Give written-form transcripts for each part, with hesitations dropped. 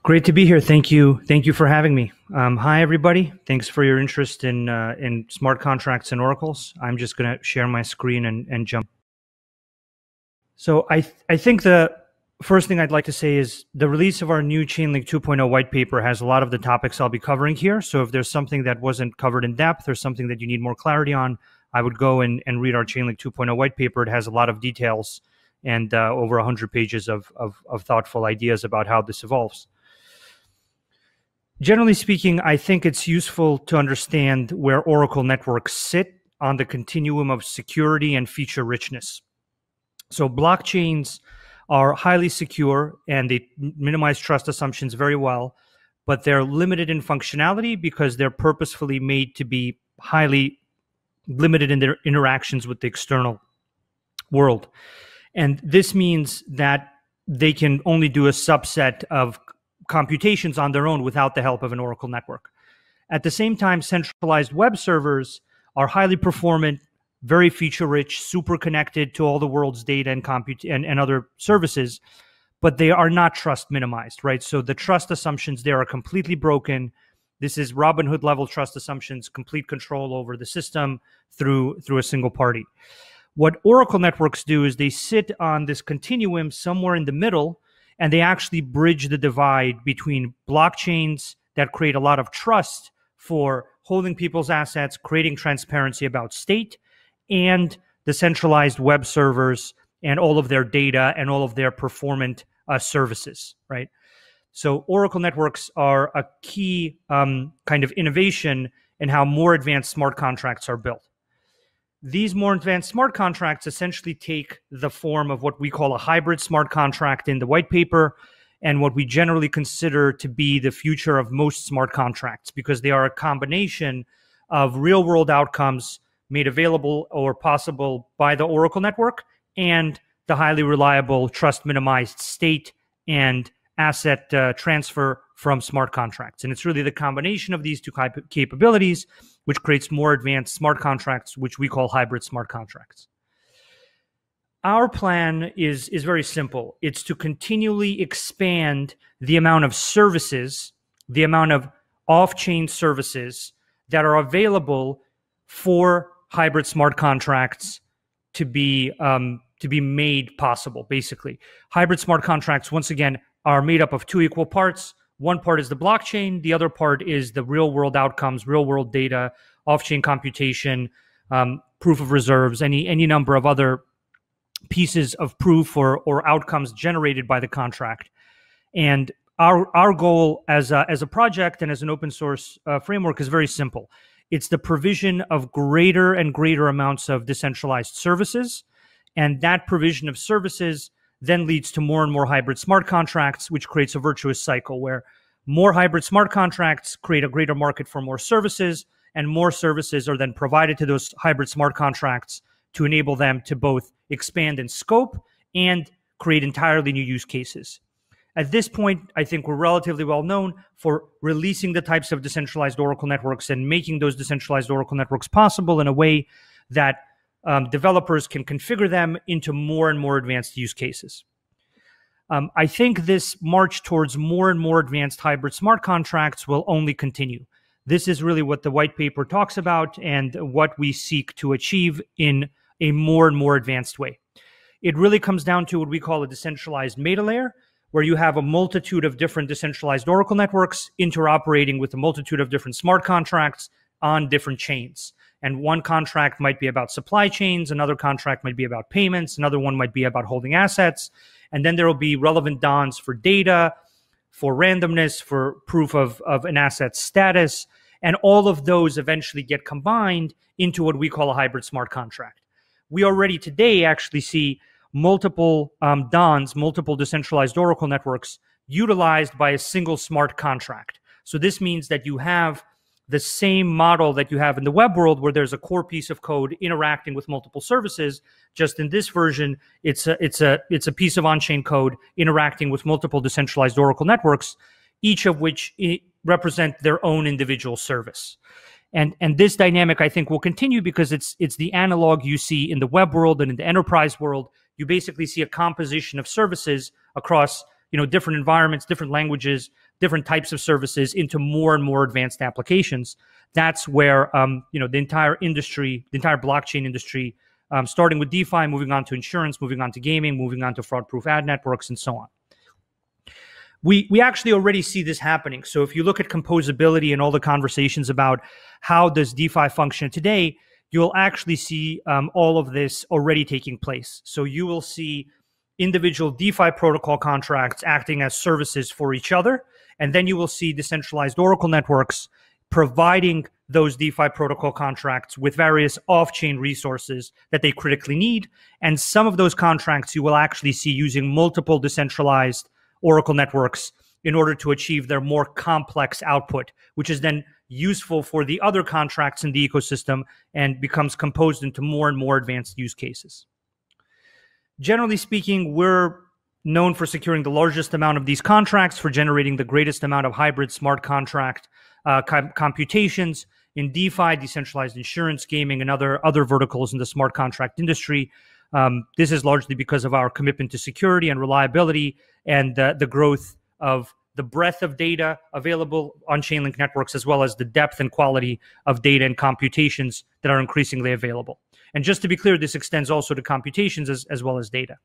Great to be here. Thank you. Thank you for having me. Hi, everybody. Thanks for your interest in smart contracts and oracles. I'm just going to share my screen and jump. So I think the first thing I'd like to say is the release of our new Chainlink 2.0 white paper has a lot of the topics I'll be covering here. So if there's something that wasn't covered in depth or something that you need more clarity on, I would go and read our Chainlink 2.0 white paper. It has a lot of details and over 100 pages of thoughtful ideas about how this evolves. Generally speaking, I think it's useful to understand where Oracle networks sit on the continuum of security and feature richness. So blockchains are highly secure and they minimize trust assumptions very well, but they're limited in functionality because they're purposefully made to be highly limited in their interactions with the external world. And this means that they can only do a subset of computations on their own without the help of an Oracle network. At the same time, centralized web servers are highly performant, very feature-rich, super connected to all the world's data and other services, but they are not trust minimized, right? So the trust assumptions there are completely broken. This is Robin Hood level trust assumptions, complete control over the system through a single party. What Oracle networks do is they sit on this continuum somewhere in the middle, and they actually bridge the divide between blockchains that create a lot of trust for holding people's assets, creating transparency about state, and the centralized web servers and all of their data and all of their performant services, right? So Oracle networks are a key kind of innovation in how more advanced smart contracts are built. These more advanced smart contracts essentially take the form of what we call a hybrid smart contract in the white paper and what we generally consider to be the future of most smart contracts, because they are a combination of real-world outcomes made available or possible by the Oracle network and the highly reliable, trust-minimized state and asset transfer from smart contracts. And it's really the combination of these two capabilities which creates more advanced smart contracts, which we call hybrid smart contracts. Our plan is very simple. It's to continually expand the amount of services, the amount of off-chain services that are available for hybrid smart contracts to be made possible, basically. Hybrid smart contracts, once again, are made up of two equal parts. One part is the blockchain. The other part is the real-world outcomes, real-world data, off-chain computation, proof of reserves, any number of other pieces of proof or outcomes generated by the contract. And our goal as a project and as an open source framework is very simple. It's the provision of greater and greater amounts of decentralized services, and that provision of services then leads to more and more hybrid smart contracts, which creates a virtuous cycle where more hybrid smart contracts create a greater market for more services, and more services are then provided to those hybrid smart contracts to enable them to both expand in scope and create entirely new use cases. At this point, I think we're relatively well known for releasing the types of decentralized Oracle networks and making those decentralized Oracle networks possible in a way that developers can configure them into more and more advanced use cases. I think this march towards more and more advanced hybrid smart contracts will only continue. This is really what the white paper talks about and what we seek to achieve in a more and more advanced way. It really comes down to what we call a decentralized meta layer, where you have a multitude of different decentralized Oracle networks interoperating with a multitude of different smart contracts on different chains. And one contract might be about supply chains, another contract might be about payments, another one might be about holding assets. And then there will be relevant DONs for data, for randomness, for proof of an asset's status. And all of those eventually get combined into what we call a hybrid smart contract. We already today actually see multiple DONs, multiple decentralized Oracle networks utilized by a single smart contract. So this means that you have the same model that you have in the web world, where there's a core piece of code interacting with multiple services. Just in this version, it's a piece of on-chain code interacting with multiple decentralized Oracle networks, each of which represent their own individual service. And this dynamic, I think, will continue because it's the analog you see in the web world and in the enterprise world. You basically see a composition of services across different environments, different languages, different types of services into more and more advanced applications. That's where the entire industry, the entire blockchain industry, starting with DeFi, moving on to insurance, moving on to gaming, moving on to fraud-proof ad networks, and so on. We actually already see this happening. So if you look at composability and all the conversations about how does DeFi function today, you'll actually see all of this already taking place. So you will see individual DeFi protocol contracts acting as services for each other. And then you will see decentralized Oracle networks providing those DeFi protocol contracts with various off-chain resources that they critically need. And some of those contracts you will actually see using multiple decentralized Oracle networks in order to achieve their more complex output, which is then useful for the other contracts in the ecosystem and becomes composed into more and more advanced use cases. Generally speaking, we're known for securing the largest amount of these contracts, for generating the greatest amount of hybrid smart contract computations in DeFi, decentralized insurance, gaming, and other verticals in the smart contract industry. This is largely because of our commitment to security and reliability and the growth of the breadth of data available on Chainlink networks, as well as the depth and quality of data and computations that are increasingly available. And just to be clear, this extends also to computations as well as data.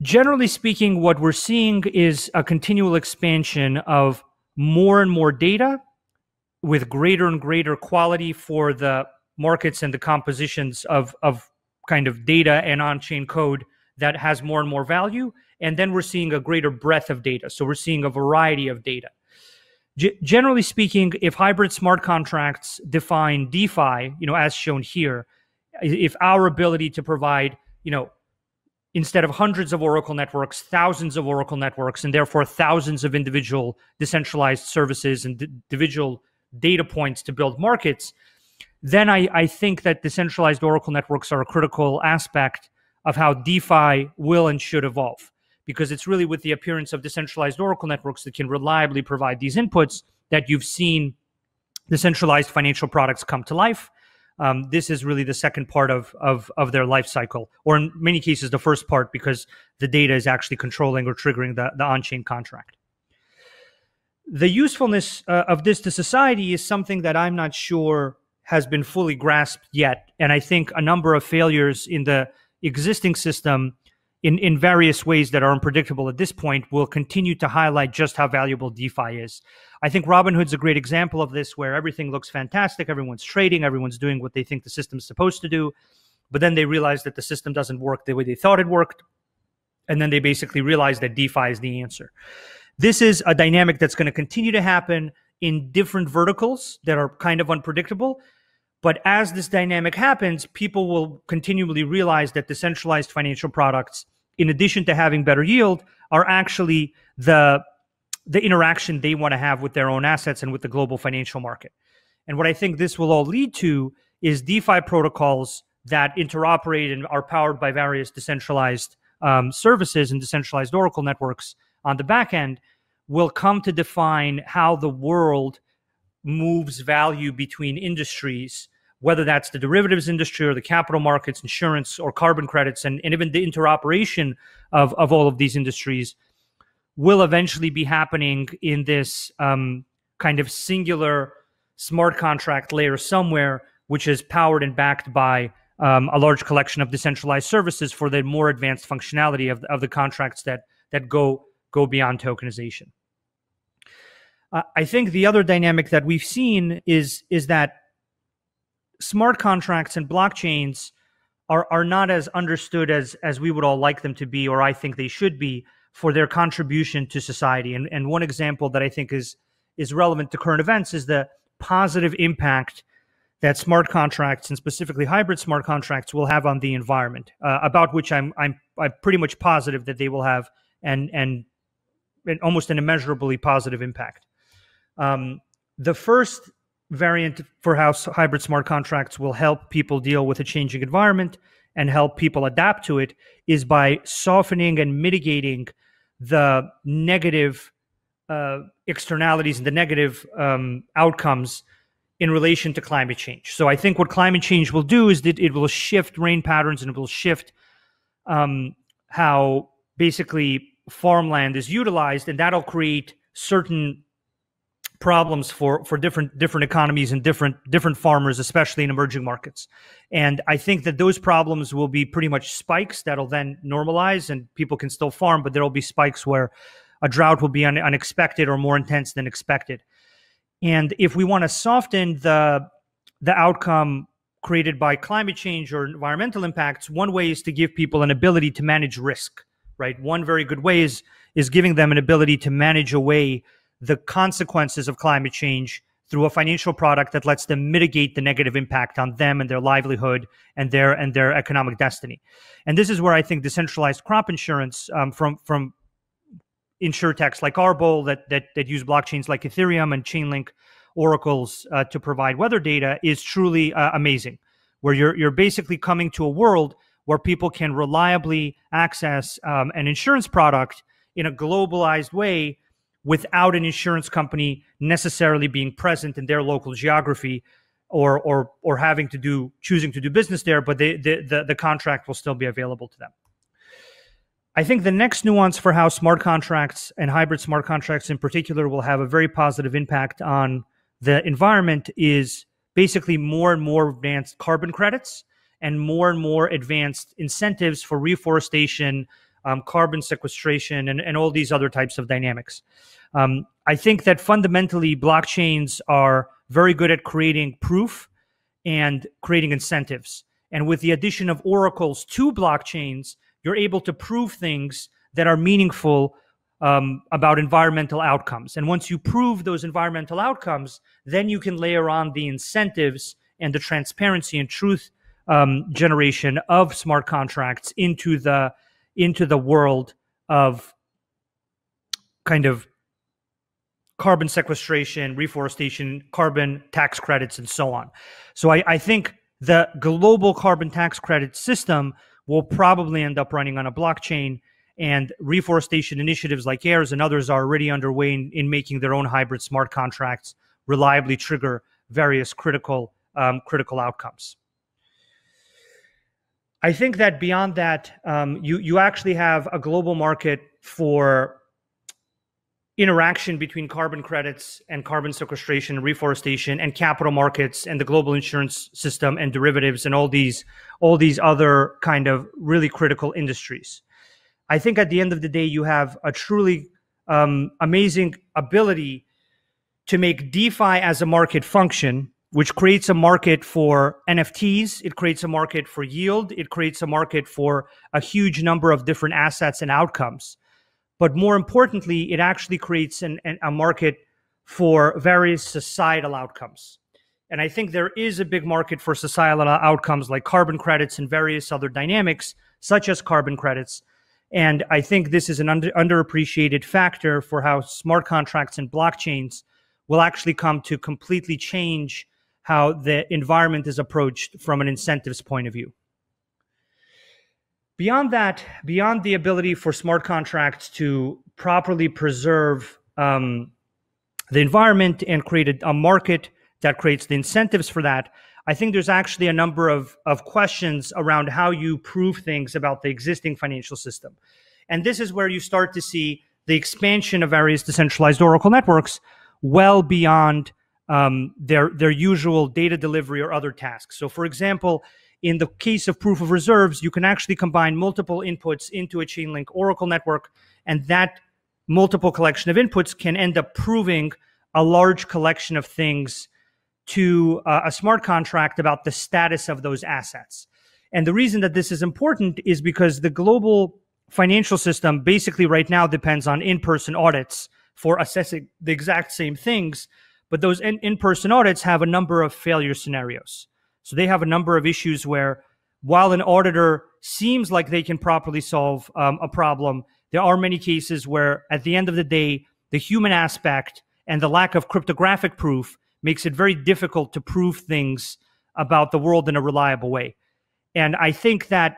Generally speaking, what we're seeing is a continual expansion of more and more data with greater and greater quality for the markets and the compositions of kind of data and on-chain code that has more and more value. And then we're seeing a greater breadth of data. So we're seeing a variety of data. Generally speaking, if hybrid smart contracts define DeFi, as shown here, if our ability to provide, instead of hundreds of Oracle networks, thousands of Oracle networks, and therefore thousands of individual decentralized services and individual data points to build markets, then I think that decentralized Oracle networks are a critical aspect of how DeFi will and should evolve, because it's really with the appearance of decentralized Oracle networks that can reliably provide these inputs that you've seen decentralized financial products come to life. This is really the second part of their life cycle, or in many cases, the first part, because the data is actually controlling or triggering the on-chain contract. The usefulness of this to society is something that I'm not sure has been fully grasped yet. And I think a number of failures in the existing system in various ways that are unpredictable at this point will continue to highlight just how valuable DeFi is. I think Robinhood's a great example of this, where everything looks fantastic, everyone's trading, everyone's doing what they think the system's supposed to do, but then they realize that the system doesn't work the way they thought it worked, and then they basically realize that DeFi is the answer. This is a dynamic that's going to continue to happen in different verticals that are kind of unpredictable. But as this dynamic happens, people will continually realize that decentralized financial products, in addition to having better yield, are actually the interaction they want to have with their own assets and with the global financial market. And what I think this will all lead to is DeFi protocols that interoperate and are powered by various decentralized services and decentralized Oracle networks on the back end will come to define how the world moves value between industries, whether that's the derivatives industry or the capital markets, insurance, or carbon credits, and even the interoperation of all of these industries will eventually be happening in this kind of singular smart contract layer somewhere, which is powered and backed by a large collection of decentralized services for the more advanced functionality of the contracts that go beyond tokenization. I think the other dynamic that we've seen is that smart contracts and blockchains are not as understood as we would all like them to be, or I think they should be, for their contribution to society. And one example that I think is relevant to current events is the positive impact that smart contracts, and specifically hybrid smart contracts, will have on the environment, about which I'm pretty much positive that they will have and almost an immeasurably positive impact. The first variant for how hybrid smart contracts will help people deal with a changing environment and help people adapt to it is by softening and mitigating the negative externalities and the negative outcomes in relation to climate change. So I think what climate change will do is that it will shift rain patterns, and it will shift how basically farmland is utilized, and that'll create certain problems for different economies and different farmers, especially in emerging markets. And I think that those problems will be pretty much spikes that'll then normalize, and people can still farm, but there'll be spikes where a drought will be unexpected or more intense than expected. And if we want to soften the outcome created by climate change or environmental impacts, one way is to give people an ability to manage risk, right? One very good way is giving them an ability to manage away the consequences of climate change through a financial product that lets them mitigate the negative impact on them and their livelihood and their economic destiny. And this is where I think decentralized crop insurance from insurtechs like Arbol that use blockchains like Ethereum and Chainlink oracles to provide weather data is truly amazing, where you're basically coming to a world where people can reliably access an insurance product in a globalized way without an insurance company necessarily being present in their local geography or choosing to do business there, but the contract will still be available to them. I think the next nuance for how smart contracts and hybrid smart contracts in particular will have a very positive impact on the environment is basically more and more advanced carbon credits and more advanced incentives for reforestation, carbon sequestration, and all these other types of dynamics. I think that fundamentally blockchains are very good at creating proof and creating incentives. And with the addition of oracles to blockchains, you're able to prove things that are meaningful about environmental outcomes. And once you prove those environmental outcomes, then you can layer on the incentives and the transparency and truth generation of smart contracts into the world of kind of carbon sequestration, reforestation, carbon tax credits, and so on. So I think the global carbon tax credit system will probably end up running on a blockchain, and reforestation initiatives like AIRS and others are already underway in making their own hybrid smart contracts reliably trigger various critical outcomes. I think that beyond that, you actually have a global market for interaction between carbon credits and carbon sequestration and reforestation and capital markets and the global insurance system and derivatives and all these other kind of really critical industries. I think at the end of the day, you have a truly amazing ability to make DeFi as a market function, which creates a market for NFTs. It creates a market for yield. It creates a market for a huge number of different assets and outcomes. But more importantly, it actually creates a market for various societal outcomes. And I think there is a big market for societal outcomes like carbon credits and various other dynamics, such as carbon credits. And I think this is an underappreciated factor for how smart contracts and blockchains will actually come to completely change how the environment is approached from an incentives point of view. Beyond that, beyond the ability for smart contracts to properly preserve the environment and create a market that creates the incentives for that, I think there's actually a number of questions around how you prove things about the existing financial system. And this is where you start to see the expansion of various decentralized Oracle networks well beyond their usual data delivery or other tasks. So for example, in the case of proof of reserves, you can actually combine multiple inputs into a Chainlink Oracle network, and that multiple collection of inputs can end up proving a large collection of things to a smart contract about the status of those assets. And the reason that this is important is because the global financial system basically right now depends on in-person audits for assessing the exact same things, but those in-person audits have a number of failure scenarios. So they have a number of issues where while an auditor seems like they can properly solve a problem, there are many cases where at the end of the day, the human aspect and the lack of cryptographic proof makes it very difficult to prove things about the world in a reliable way. And I think that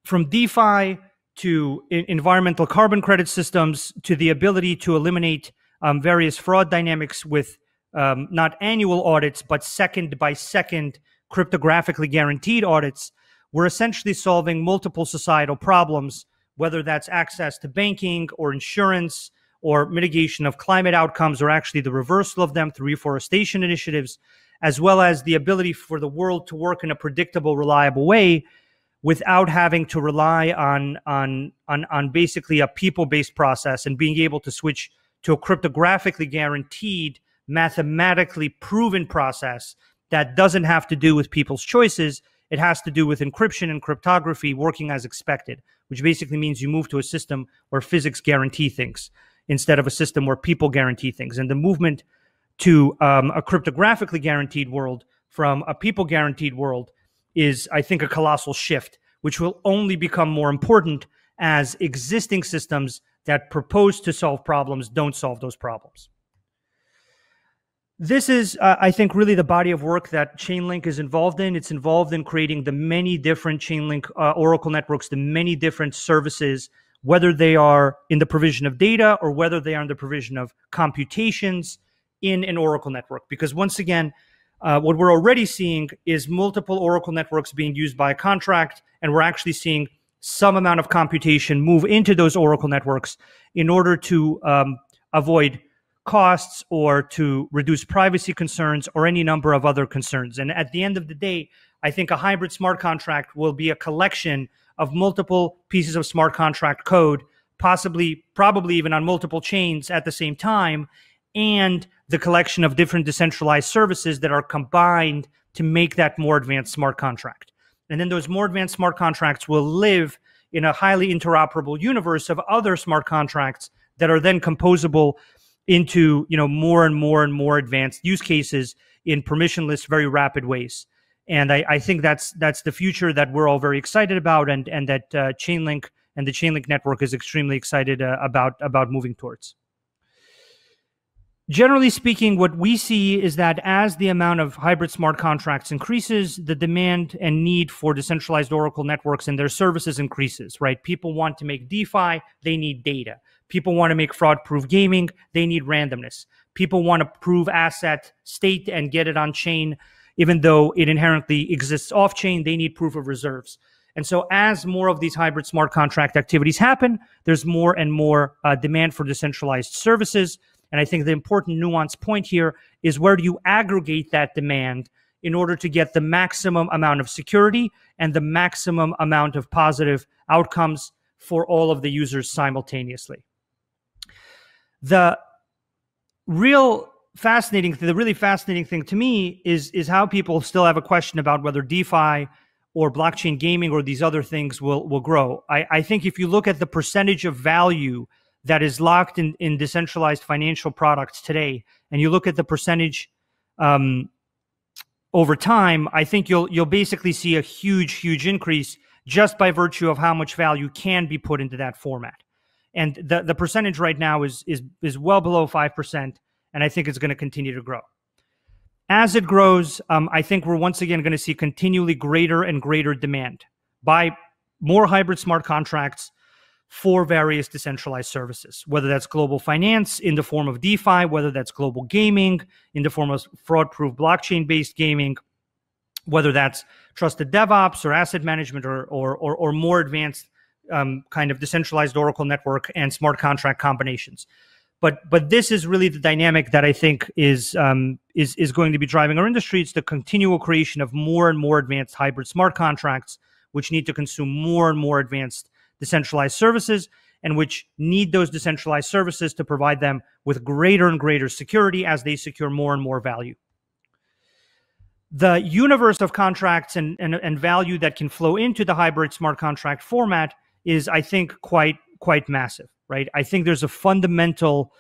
from DeFi to environmental carbon credit systems to the ability to eliminate various fraud dynamics with not annual audits, but second by second cryptographically guaranteed audits, we're essentially solving multiple societal problems whether that's access to banking or insurance or mitigation of climate outcomes, or actually the reversal of them through reforestation initiatives, as well as the ability for the world to work in a predictable, reliable way without having to rely on basically a people-based process, and being able to switch to a cryptographically guaranteed, mathematically proven process that doesn't have to do with people's choices. It has to do with encryption and cryptography working as expected, which basically means you move to a system where physics guarantee things instead of a system where people guarantee things. And the movement to a cryptographically guaranteed world from a people guaranteed world is, I think, a colossal shift, which will only become more important as existing systems that propose to solve problems don't solve those problems. This is, I think, really the body of work that Chainlink is involved in. It's involved in creating the many different Chainlink Oracle networks, the many different services, whether they are in the provision of data or whether they are in the provision of computations in an Oracle network. Because once again, what we're already seeing is multiple Oracle networks being used by a contract, and we're actually seeing some amount of computation move into those Oracle networks in order to avoid costs or to reduce privacy concerns or any number of other concerns. And at the end of the day, I think a hybrid smart contract will be a collection of multiple pieces of smart contract code, probably even on multiple chains at the same time, and the collection of different decentralized services that are combined to make that more advanced smart contract. And then those more advanced smart contracts will live in a highly interoperable universe of other smart contracts that are then composable into, more and more and more advanced use cases in permissionless, very rapid ways. And I think that's the future that we're all very excited about, and that Chainlink and the Chainlink network is extremely excited about moving towards. Generally speaking, what we see is that as the amount of hybrid smart contracts increases, the demand and need for decentralized Oracle networks and their services increases, right? People want to make DeFi, they need data. People want to make fraud-proof gaming, they need randomness. People want to prove asset state and get it on chain, even though it inherently exists off-chain, they need proof of reserves. And so as more of these hybrid smart contract activities happen, there's more and more demand for decentralized services. And I think the important nuance point here is, where do you aggregate that demand in order to get the maximum amount of security and the maximum amount of positive outcomes for all of the users simultaneously? The really fascinating thing to me is how people still have a question about whether DeFi or blockchain gaming or these other things will grow. I think if you look at the percentage of value that is locked in decentralized financial products today, and you look at the percentage over time, I think you'll basically see a huge increase just by virtue of how much value can be put into that format. And the percentage right now is well below 5%, and I think it's going to continue to grow. As it grows, I think we're once again going to see continually greater and greater demand by more hybrid smart contracts for various decentralized services, whether that's global finance in the form of DeFi, whether that's global gaming in the form of fraud-proof blockchain-based gaming, whether that's trusted DevOps or asset management or more advanced kind of decentralized Oracle network and smart contract combinations. But this is really the dynamic that I think is going to be driving our industry. It's the continual creation of more and more advanced hybrid smart contracts, which need to consume more and more advanced decentralized services, and which need those decentralized services to provide them with greater and greater security as they secure more and more value. The universe of contracts and value that can flow into the hybrid smart contract format is, I think, quite massive, right? I think there's a fundamental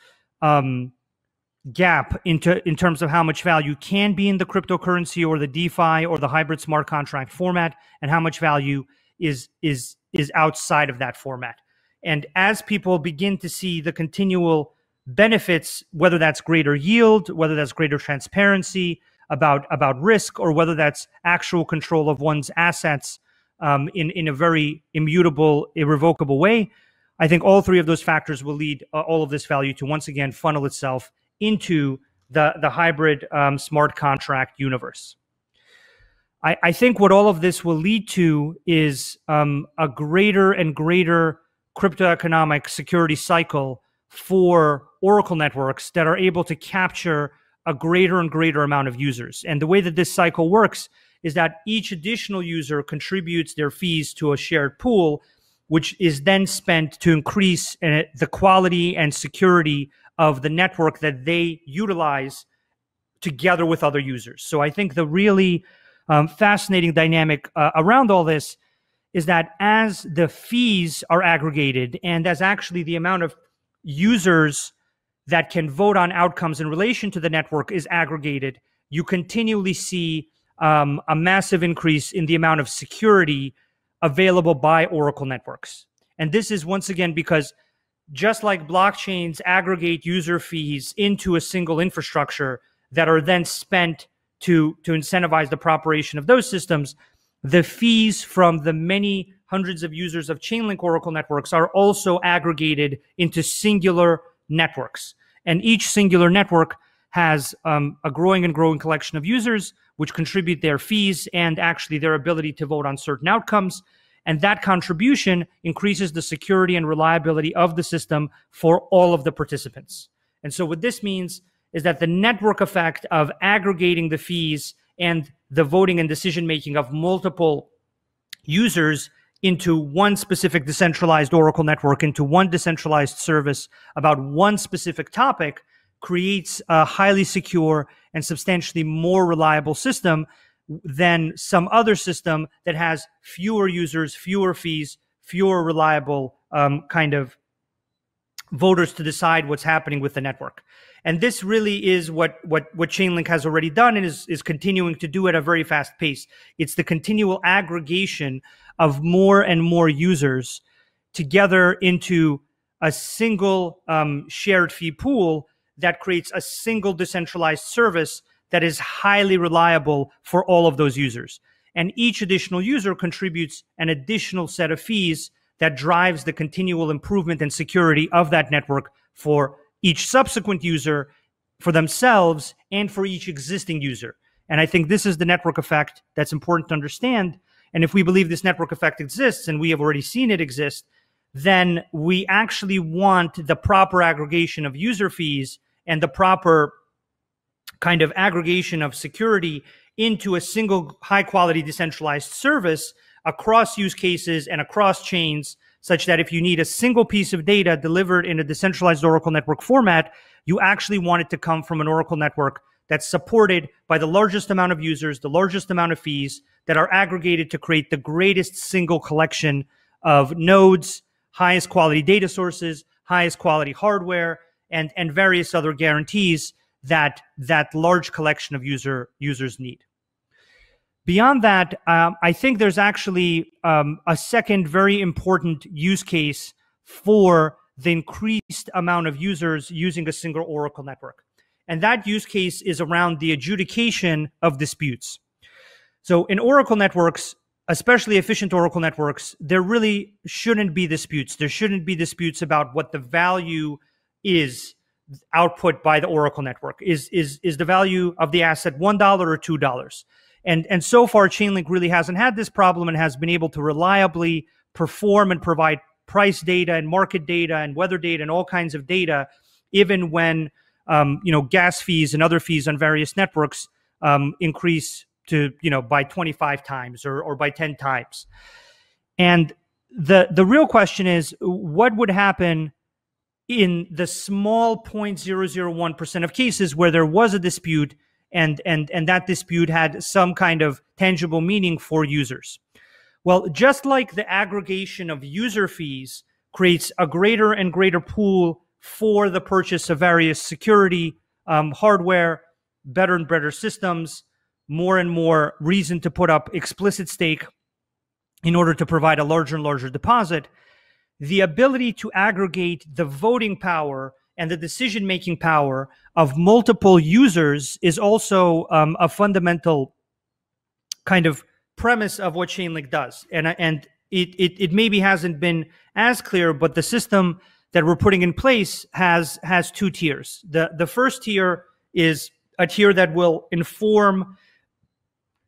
gap in terms of how much value can be in the cryptocurrency or the DeFi or the hybrid smart contract format, and how much value is outside of that format. And as people begin to see the continual benefits, whether that's greater yield, whether that's greater transparency about risk, or whether that's actual control of one's assets in a very immutable, irrevocable way, I think all three of those factors will lead all of this value to once again funnel itself into the hybrid smart contract universe. I think what all of this will lead to is a greater and greater cryptoeconomic security cycle for Oracle networks that are able to capture a greater and greater amount of users. And the way that this cycle works is that each additional user contributes their fees to a shared pool, which is then spent to increase the quality and security of the network that they utilize together with other users. So I think the really fascinating dynamic around all this is that as the fees are aggregated and as actually the amount of users that can vote on outcomes in relation to the network is aggregated, you continually see a massive increase in the amount of security available by Oracle networks. And this is once again because just like blockchains aggregate user fees into a single infrastructure that are then spent to incentivize the operation of those systems, the fees from the many hundreds of users of Chainlink Oracle networks are also aggregated into singular networks. And each singular network has a growing and growing collection of users which contribute their fees and actually their ability to vote on certain outcomes. And that contribution increases the security and reliability of the system for all of the participants. And so what this means is that the network effect of aggregating the fees and the voting and decision-making of multiple users into one specific decentralized Oracle network, into one decentralized service about one specific topic, creates a highly secure and substantially more reliable system than some other system that has fewer users, fewer fees, fewer reliable kind of voters to decide what's happening with the network. And this really is what Chainlink has already done and is continuing to do at a very fast pace. It's the continual aggregation of more and more users together into a single shared fee pool that creates a single decentralized service that is highly reliable for all of those users. And each additional user contributes an additional set of fees that drives the continual improvement and security of that network for each subsequent user, for themselves, and for each existing user. And I think this is the network effect that's important to understand. And if we believe this network effect exists, and we have already seen it exist, then we actually want the proper aggregation of user fees and the proper kind of aggregation of security into a single high-quality decentralized service across use cases and across chains, such that if you need a single piece of data delivered in a decentralized Oracle network format, you actually want it to come from an Oracle network that's supported by the largest amount of users, the largest amount of fees that are aggregated to create the greatest single collection of nodes, highest quality data sources, highest quality hardware, and various other guarantees that that large collection of users need. Beyond that, I think there's actually a second very important use case for the increased amount of users using a single Oracle network. And that use case is around the adjudication of disputes. So in Oracle networks, especially efficient Oracle networks, there really shouldn't be disputes. There shouldn't be disputes about what the value is output by the Oracle network. Is the value of the asset $1 or $2? And so far, Chainlink really hasn't had this problem and has been able to reliably perform and provide price data and market data and weather data and all kinds of data, even when gas fees and other fees on various networks increase to by 25 times or by 10 times. And the real question is, what would happen in the small 0.001% of cases where there was a dispute and that dispute had some kind of tangible meaning for users? Well, just like the aggregation of user fees creates a greater and greater pool for the purchase of various security hardware, better and better systems, more and more reason to put up explicit stake in order to provide a larger and larger deposit, the ability to aggregate the voting power and the decision-making power of multiple users is also a fundamental kind of premise of what Chainlink does. And it maybe hasn't been as clear, but the system that we're putting in place has two tiers. The first tier is a tier that will inform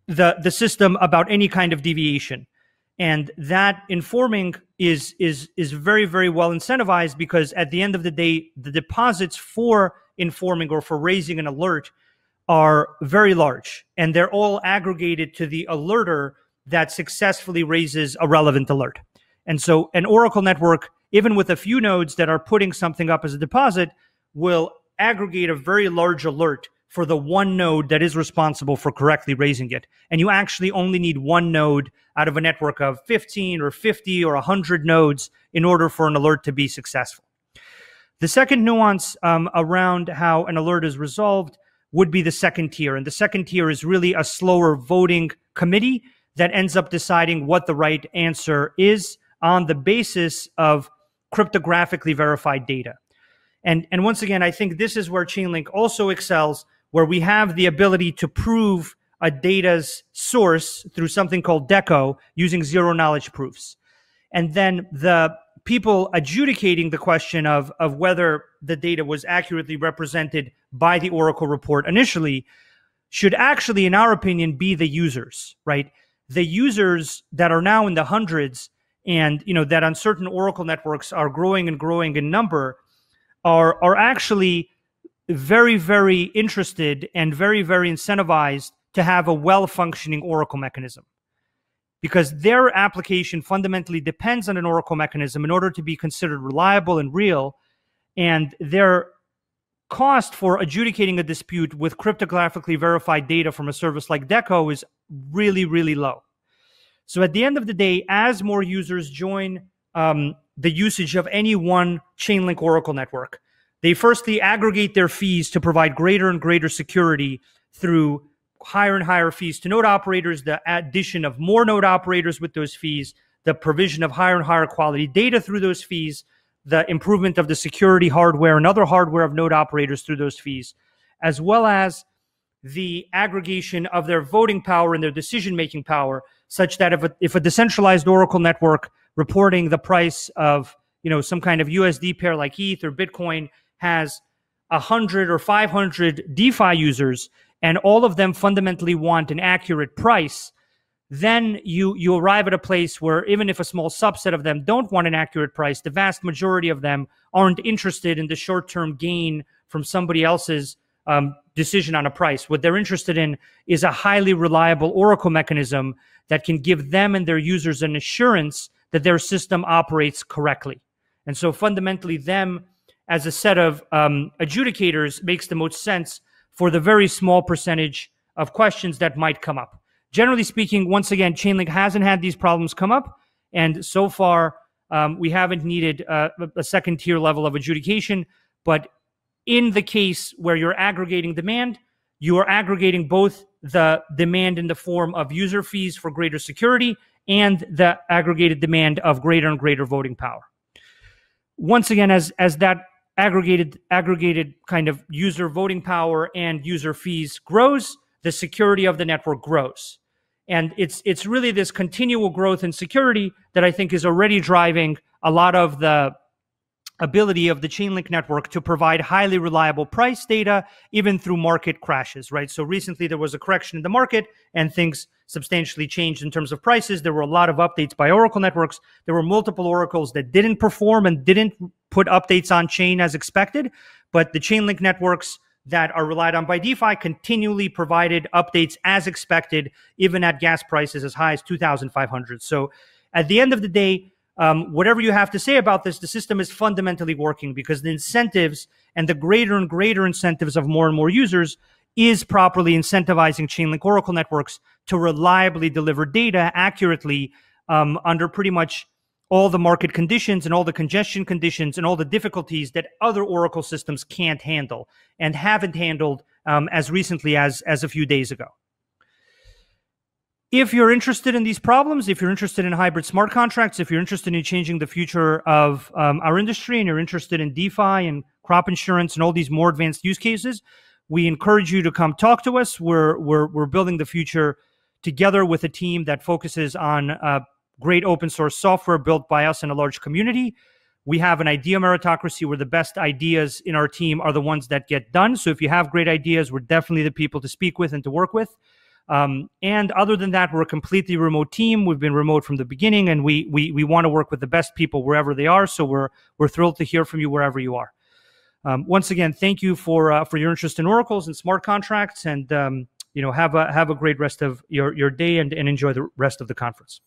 the system about any kind of deviation. And that informing is very, very well incentivized, because at the end of the day, the deposits for informing or for raising an alert are very large, and they're all aggregated to the alerter that successfully raises a relevant alert. And so an Oracle network, even with a few nodes that are putting something up as a deposit, will aggregate a very large alert for the one node that is responsible for correctly raising it. And you actually only need one node out of a network of 15 or 50 or 100 nodes in order for an alert to be successful. The second nuance around how an alert is resolved would be the second tier. And the second tier is really a slower voting committee that ends up deciding what the right answer is on the basis of cryptographically verified data. And once again, I think this is where Chainlink also excels, where we have the ability to prove a data's source through something called DECO using zero knowledge proofs. And then the people adjudicating the question of whether the data was accurately represented by the Oracle report initially should actually, in our opinion, be the users, right? The users that are now in the hundreds and, that on certain Oracle networks are growing and growing in number are actually very, very interested and very, very incentivized to have a well-functioning Oracle mechanism, because their application fundamentally depends on an Oracle mechanism in order to be considered reliable and real, and their cost for adjudicating a dispute with cryptographically verified data from a service like DECO is really, really low. So at the end of the day, as more users join the usage of any one Chainlink Oracle network, they firstly aggregate their fees to provide greater and greater security through higher and higher fees to node operators, the addition of more node operators with those fees, the provision of higher and higher quality data through those fees, the improvement of the security hardware and other hardware of node operators through those fees, as well as the aggregation of their voting power and their decision-making power, such that if a decentralized Oracle network reporting the price of some kind of USD pair like ETH or Bitcoin has 100 or 500 DeFi users, and all of them fundamentally want an accurate price, then you arrive at a place where even if a small subset of them don't want an accurate price, the vast majority of them aren't interested in the short-term gain from somebody else's decision on a price. What they're interested in is a highly reliable Oracle mechanism that can give them and their users an assurance that their system operates correctly. And so fundamentally, them as a set of adjudicators makes the most sense for the very small percentage of questions that might come up. Generally speaking, once again, Chainlink hasn't had these problems come up, and so far we haven't needed a second tier level of adjudication. But in the case where you're aggregating demand, you are aggregating both the demand in the form of user fees for greater security and the aggregated demand of greater and greater voting power. Once again, as that aggregated kind of user voting power and user fees grows, the security of the network grows. And it's really this continual growth in security that I think is already driving a lot of the ability of the Chainlink network to provide highly reliable price data, even through market crashes, right? So recently there was a correction in the market and things substantially changed in terms of prices. There were a lot of updates by Oracle networks. There were multiple Oracles that didn't perform and didn't put updates on chain as expected, but the Chainlink networks that are relied on by DeFi continually provided updates as expected, even at gas prices as high as 2,500. So at the end of the day, whatever you have to say about this, the system is fundamentally working, because the incentives and the greater and greater incentives of more and more users is properly incentivizing Chainlink Oracle networks to reliably deliver data accurately under pretty much all the market conditions and all the congestion conditions and all the difficulties that other Oracle systems can't handle and haven't handled as recently as a few days ago. If you're interested in these problems, if you're interested in hybrid smart contracts, if you're interested in changing the future of our industry, and you're interested in DeFi and crop insurance and all these more advanced use cases, we encourage you to come talk to us. We're building the future together with a team that focuses on great open source software built by us and a large community. We have an idea meritocracy where the best ideas in our team are the ones that get done. So if you have great ideas, we're definitely the people to speak with and to work with. And other than that, we're a completely remote team. We've been remote from the beginning, and we want to work with the best people wherever they are. So we're thrilled to hear from you wherever you are. Once again, thank you for your interest in oracles and smart contracts, and have a great rest of your day, and enjoy the rest of the conference.